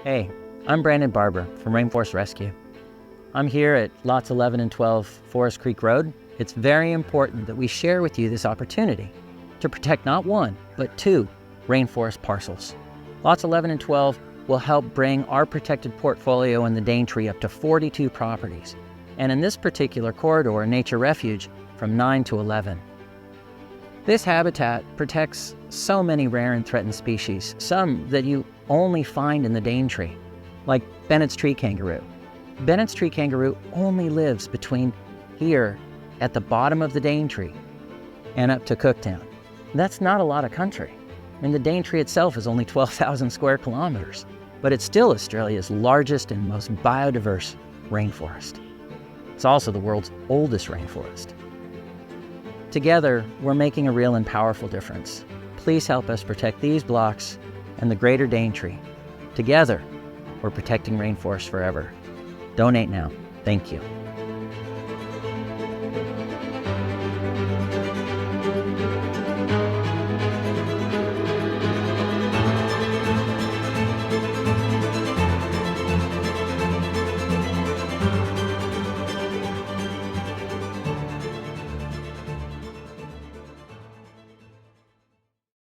Hey, I'm Brandon Barber from Rainforest Rescue. I'm here at lots 11 and 12 Forest Creek Road. It's very important that we share with you this opportunity to protect not one, but two rainforest parcels. Lots 11 and 12 will help bring our protected portfolio in the Daintree up to 42 properties, and in this particular corridor, Nature Refuge, from 9 to 11. This habitat protects so many rare and threatened species, some that you only find in the Daintree, like Bennett's tree kangaroo. Bennett's tree kangaroo only lives between here at the bottom of the Daintree and up to Cooktown. That's not a lot of country. And the Daintree itself is only 12,000 square kilometers, but it's still Australia's largest and most biodiverse rainforest. It's also the world's oldest rainforest. Together, we're making a real and powerful difference. Please help us protect these blocks and the greater Daintree. Together, we're protecting rainforests forever. Donate now. Thank you.